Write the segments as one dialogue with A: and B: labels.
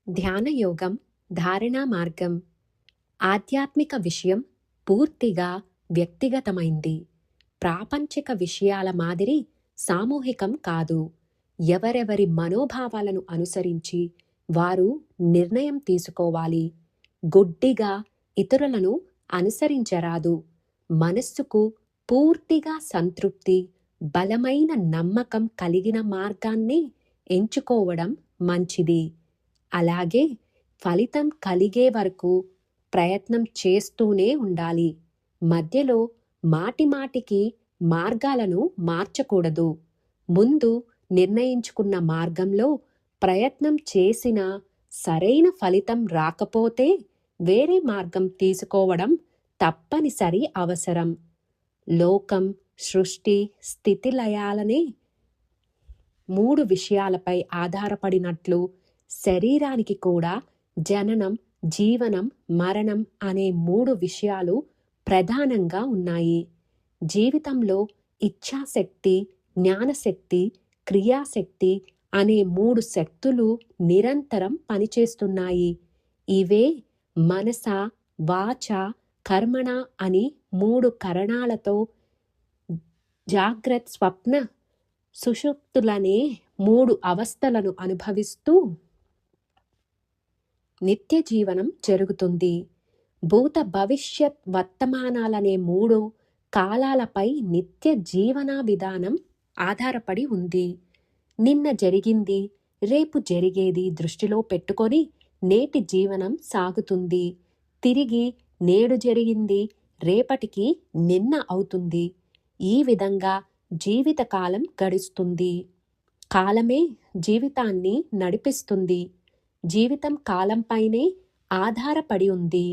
A: ధ్యానయోగం ధారణా మార్గం. ఆధ్యాత్మిక విషయం పూర్తిగా వ్యక్తిగతమైంది. ప్రాపంచిక విషయాల మాదిరి సామూహికం కాదు. ఎవరెవరి మనోభావాలను అనుసరించి వారు నిర్ణయం తీసుకోవాలి. గుడ్డిగా ఇతరులను అనుసరించరాదు. మనస్సుకు పూర్తిగా సంతృప్తి, బలమైన నమ్మకం కలిగిన మార్గాన్ని ఎంచుకోవడం మంచిది. అలాగే ఫలితం కలిగే వరకు ప్రయత్నం చేస్తూనే ఉండాలి. మధ్యలో మాటిమాటికి మార్గాలను మార్చకూడదు. ముందు నిర్ణయించుకున్న మార్గంలో ప్రయత్నం చేసినా సరైన ఫలితం రాకపోతే వేరే మార్గం తీసుకోవడం తప్పనిసరి అవసరం. లోకం, సృష్టి, స్థితిలయాలనే 3 విషయాలపై ఆధారపడినట్లు శరీరానికి కూడా జననం, జీవనం, మరణం అనే 3 విషయాలు ప్రధానంగా ఉన్నాయి. జీవితంలో ఇచ్ఛాశక్తి, జ్ఞానశక్తి, క్రియాశక్తి అనే 3 శక్తులు నిరంతరం పనిచేస్తున్నాయి. ఇవే మనస, వాచ, కర్మణ అని 3 కరణాలతో జాగ్రత్త, స్వప్న, సుషుప్తులనే 3 అవస్థలను అనుభవిస్తూ నిత్య జీవనం జరుగుతుంది. భూత, భవిష్యత్, వర్తమానాలనే 3 కాలాలపై నిత్య జీవన విధానం ఆధారపడి ఉంది. నిన్న జరిగింది, రేపు జరిగేది దృష్టిలో పెట్టుకొని నేటి జీవనం సాగుతుంది. తిరిగి నేడు జరిగింది రేపటికి నిన్న అవుతుంది. ఈ విధంగా జీవితకాలం గడుస్తుంది. కాలమే జీవితాన్ని నడిపిస్తుంది. జీవితం కాలంపైనే ఆధారపడి ఉంది.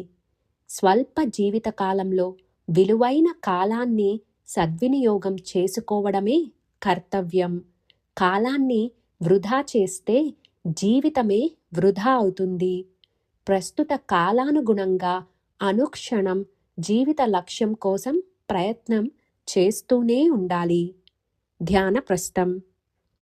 A: స్వల్ప జీవిత కాలంలో విలువైన కాలాన్ని సద్వినియోగం చేసుకోవడమే కర్తవ్యం. కాలాన్ని వృధా చేస్తే జీవితమే వృధా అవుతుంది. ప్రస్తుత కాలానుగుణంగా అనుక్షణం జీవిత లక్ష్యం కోసం ప్రయత్నం చేస్తూనే ఉండాలి. ధ్యాన ప్రస్థం.